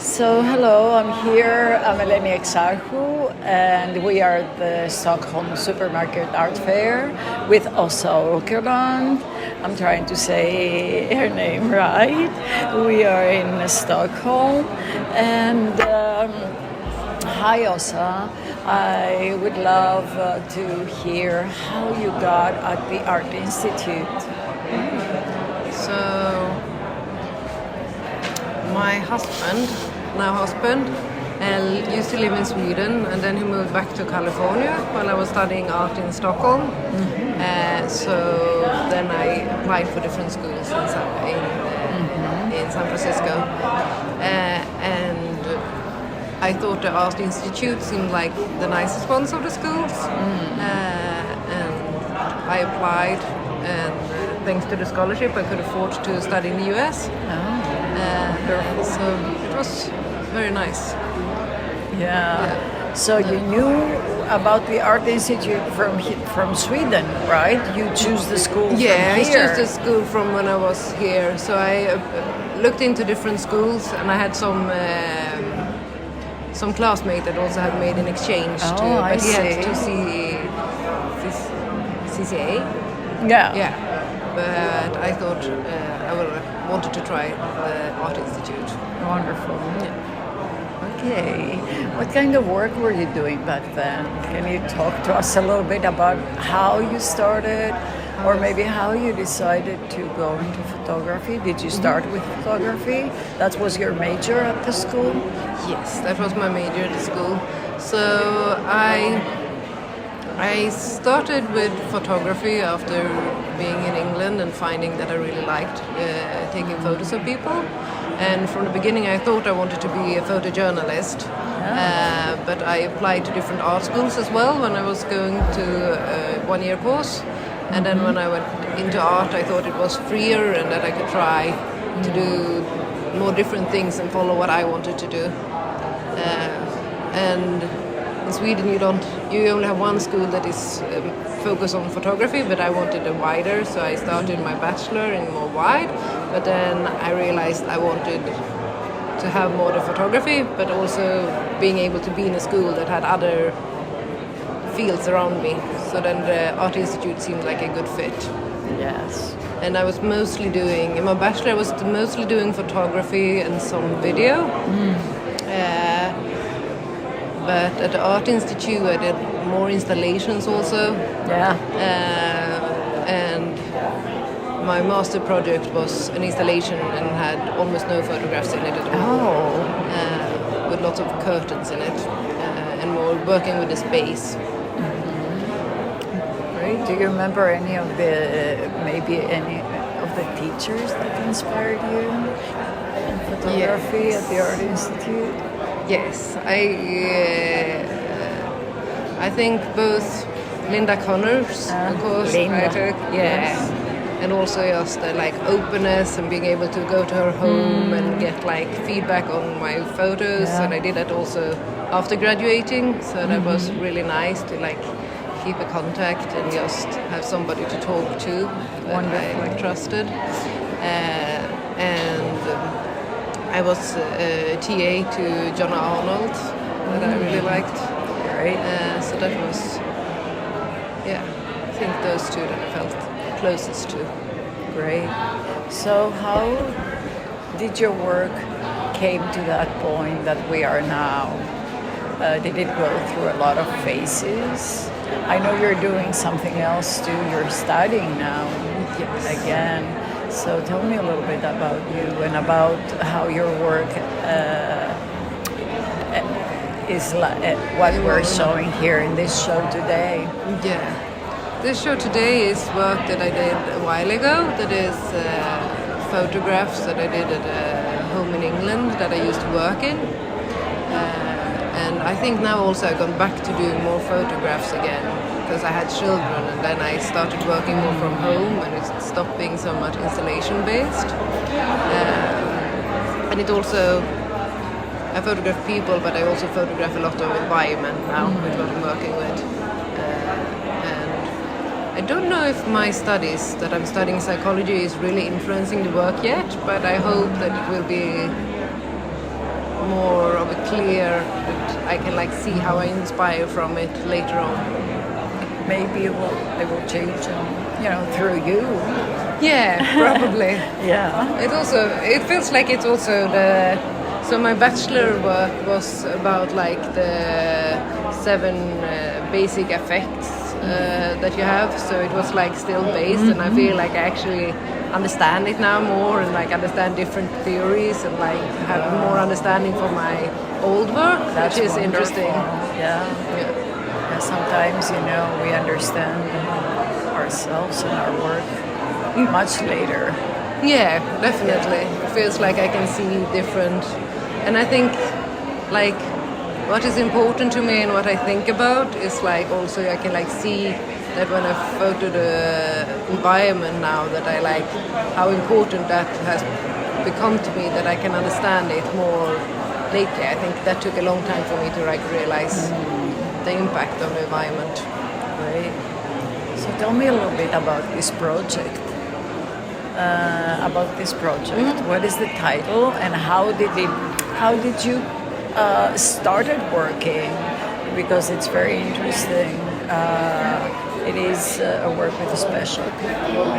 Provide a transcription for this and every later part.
So hello, I'm here. I'm Eleni Exarchou, and we are at the Stockholm Supermarket Art Fair with Åsa Åkerlund. I'm trying to say her name right. We are in Stockholm, and hi Åsa. I would love to hear how you got at the Art Institute. So my husband, used to live in Sweden, and then he moved back to California while I was studying art in Stockholm. So then I applied for different schools in San Francisco, and I thought the Art Institute seemed like the nicest ones of the schools, and I applied, and thanks to the scholarship I could afford to study in the US. So it was very nice. Yeah. So you knew about the Art Institute from Sweden, right? You choose the school from here. I chose the school from when I was here. So I looked into different schools, and I had some classmate that also had made an exchange too. But he had to see CCA. Yeah. But I thought I wanted to try the Art Institute. Wonderful. Yeah. Okay. What kind of work were you doing back then? Can you talk to us a little bit about how you started, or maybe how you decided to go into photography? Did you start with photography? That was your major at the school? Yes, that was my major at the school. So I started with photography after being in England and finding that I really liked taking photos of people. And from the beginning I thought I wanted to be a photojournalist. But I applied to different art schools as well when I was going to a one-year course. And then when I went into art I thought it was freer and that I could try to do more different things and follow what I wanted to do. And in Sweden you only have one school that is focused on photography, but I wanted a wider, so I started my bachelor in more wide, but then I realized I wanted to have more the photography, but also being able to be in a school that had other fields around me. So then the Art Institute seemed like a good fit. Yes. And I was mostly doing, in my bachelor I was mostly doing photography and some video. But at the Art Institute I did more installations also. Yeah. And my master project was an installation and had almost no photographs in it at all. With lots of curtains in it, and more working with the space. Great. Do you remember any of the teachers that inspired you in photography at the Art Institute? Yes, I think both Linda Connors, of course, Linda. I took, and also just like openness and being able to go to her home and get like feedback on my photos, and I did that also after graduating, so that was really nice to like keep a contact and just have somebody to talk to that I trusted, and I was a TA to John Arnold that I really liked. Great. So that was, I think those two that I felt closest to. Great. So how did your work came to that point that we are now? Did it go through a lot of phases? I know you're doing something else too. You're studying now again. So tell me a little bit about you and about how your work is what we're showing here in this show today. Yeah. This show today is work that I did a while ago. That is photographs that I did at a home in England that I used to work in. And I think now also I've gone back to doing more photographs again because I had children, and then I started working more from home and it stopped being so much installation based. And it also, I photograph people, but I also photograph a lot of environment now with what I'm working with. And I don't know if my studies, that I'm studying psychology, is really influencing the work yet, but I hope that it will be more of a clear, that I can like see how I inspire from it later on. Maybe they will change, through you. Yeah, probably. Yeah. It feels like it's also so my bachelor work was about like the 7 basic effects that you have, so it was like still based, and I feel like I actually understand it now more, and like understand different theories, and like have more understanding for my old work. That's which is wonderful. interesting. Yeah. Sometimes, we understand ourselves and our work much later. Yeah, definitely. It feels like I can see different, and I think like what is important to me and what I think about is like also I can like see that when I photo the environment now, that I like how important that has become to me, that I can understand it more lately. I think that took a long time for me to like realize the impact of the environment. Great. So tell me a little bit about this project. What is the title, and how did you started working? Because it's very interesting. It is a work with special people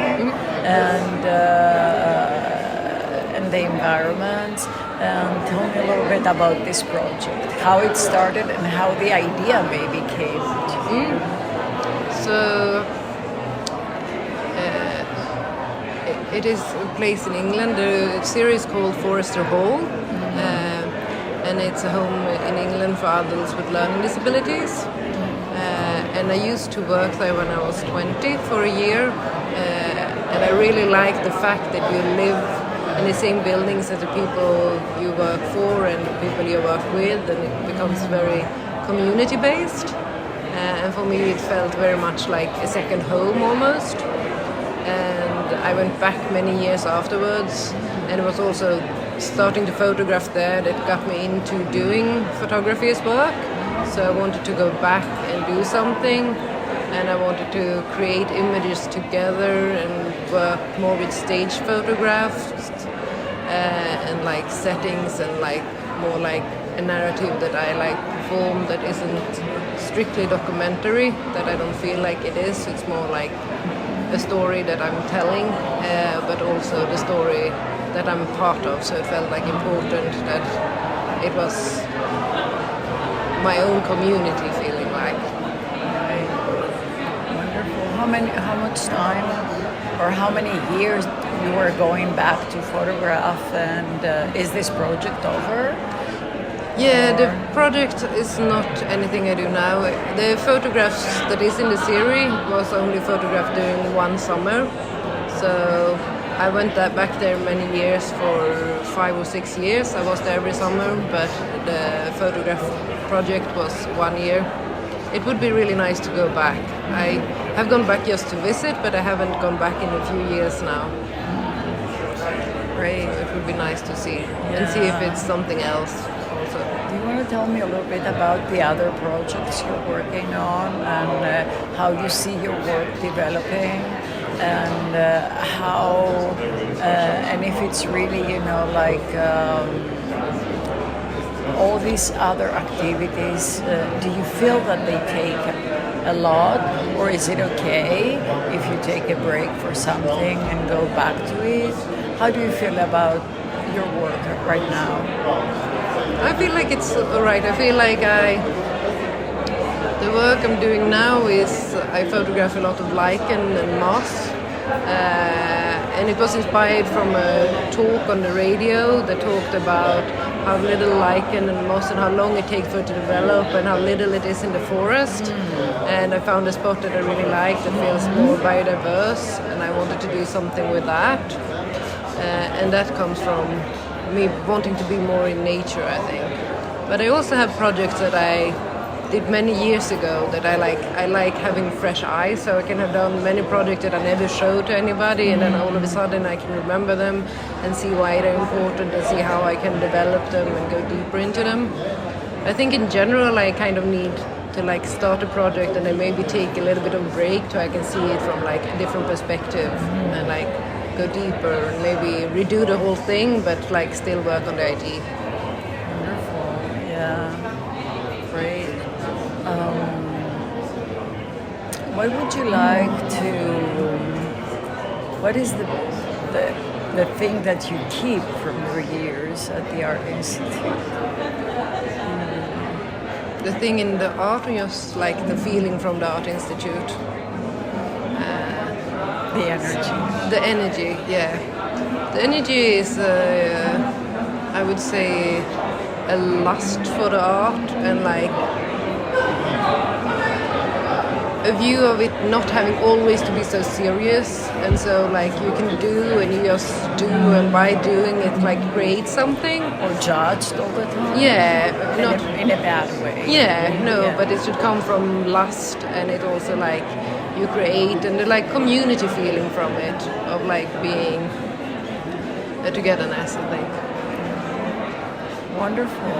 and the environment. Tell me a little bit about this project, how it started and how the idea maybe came to you. So it is a place in England, a series called Forester Hall, and it's a home in England for adults with learning disabilities. And I used to work there when I was 20 for a year, and I really like the fact that you live in the same buildings as the people you work for and the people you work with, and it becomes very community-based. And for me it felt very much like a second home almost. And I went back many years afterwards, and it was also starting to photograph there that got me into doing photography as work. So I wanted to go back and do something, and I wanted to create images together and work more with stage photographs and like settings, and like more like a narrative that I like perform that isn't strictly documentary, that I don't feel like it is. It's more like a story that I'm telling, but also the story that I'm a part of. So it felt like important that it was my own community feeling like. Right. Wonderful. How much time or how many years you were going back to photograph, and is this project over? Yeah, the project is not anything I do now. The photographs that is in the series was only photographed during one summer. So I went back there many years, for 5 or 6 years. I was there every summer, but the photograph project was 1 year. It would be really nice to go back. I have gone back just to visit, but I haven't gone back in a few years now. Great. So it would be nice to see and see if it's something else also. Do you want to tell me a little bit about the other projects you're working on, and how you see your work developing, and how and if it's really all these other activities, do you feel that they take a lot, or is it okay if you take a break for something and go back to it? How do you feel about your work right now? I feel like it's alright. I feel like the work I'm doing now is I photograph a lot of lichen and moss, and it was inspired from a talk on the radio that talked about how little lichen and moss and how long it takes for it to develop and how little it is in the forest. And I found a spot that I really liked that feels more biodiverse, and I wanted to do something with that. And that comes from me wanting to be more in nature, I think. But I also have projects that I did many years ago that I like. I like having fresh eyes, so I can have done many projects that I never showed to anybody, and then all of a sudden I can remember them and see why they're important and see how I can develop them and go deeper into them. I think in general I kind of need to start a project and then maybe take a little bit of a break so I can see it from a different perspective and go deeper and maybe redo the whole thing, but still work on the idea. Wonderful. Yeah, great. What would you like to? What is the thing that you keep from your years at the Art Institute? The thing in the art, or just like the feeling from the Art Institute? The energy. The energy, yeah. The energy is, I would say, a lust for the art and like a view of it not having always to be so serious, and so like you can do and you just do, and by doing it like create something. Or judged all the time? Yeah, not in a bad way. Yeah, no, Yeah. but it should come from lust, and it also like you create, and the like community feeling from it of like being a togetherness, I think. Wonderful.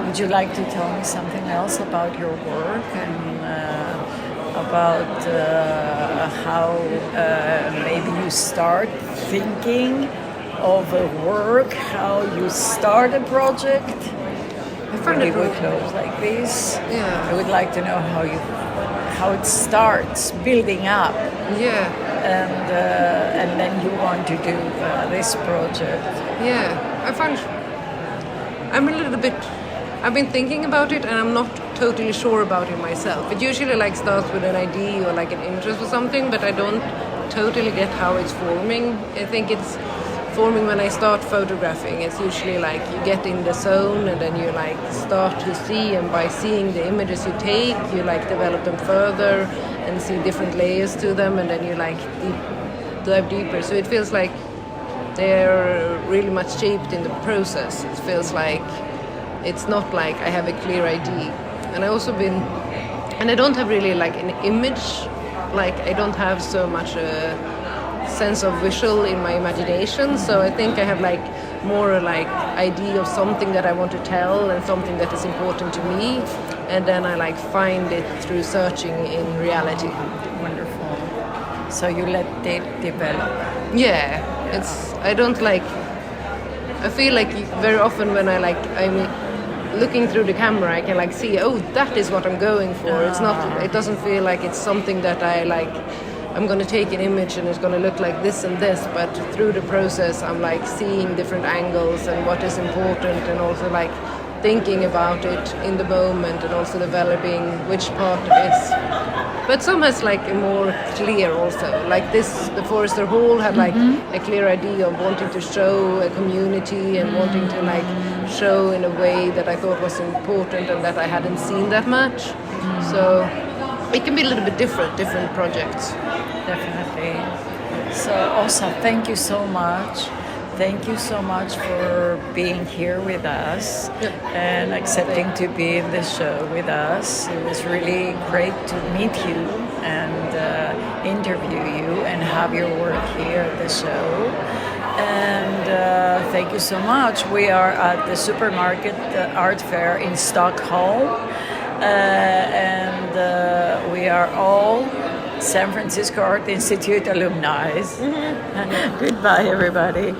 Would you like to tell me something else about your work and about how maybe you start thinking of a work, how you start a project? Maybe we close like this. Yeah. I would like to know how it starts building up. Yeah. And then you want to do this project. Yeah, I'm a little bit. I've been thinking about it, and I'm not totally sure about it myself. It usually like starts with an idea or like an interest or something, but I don't totally get how it's forming. I think it's forming when I start photographing. It's usually like you get in the zone, and then you like start to see, and by seeing the images you take, you like develop them further and see different layers to them, and then you like dive deeper. So it feels like they're really much shaped in the process. It feels like it's not like I have a clear idea. And I also and I don't have really like an image, like I don't have so much a sense of visual in my imagination. So I think I have like more like idea of something that I want to tell and something that is important to me. And then I like find it through searching in reality. Wonderful. So you let it develop. Yeah, I don't like, I feel like very often when I'm looking through the camera, I can like see, oh, that is what I'm going for. It's not, it doesn't feel like it's something that I like, I'm going to take an image and it's going to look like this and this, but through the process I'm like seeing different angles and what is important, and also like thinking about it in the moment, and also developing which part it is. But some has like a more clear also, like this, the Forester Hall had like a clear idea of wanting to show a community and wanting to like show in a way that I thought was important and that I hadn't seen that much. So it can be a little bit different projects. Definitely. So Åsa, thank you so much. Thank you so much for being here with us and accepting to be in the show with us. It was really great to meet you and interview you and have your work here at the show. And thank you so much. We are at the Supermarket Art Fair in Stockholm, and we are all San Francisco Art Institute alumni. Goodbye, everybody.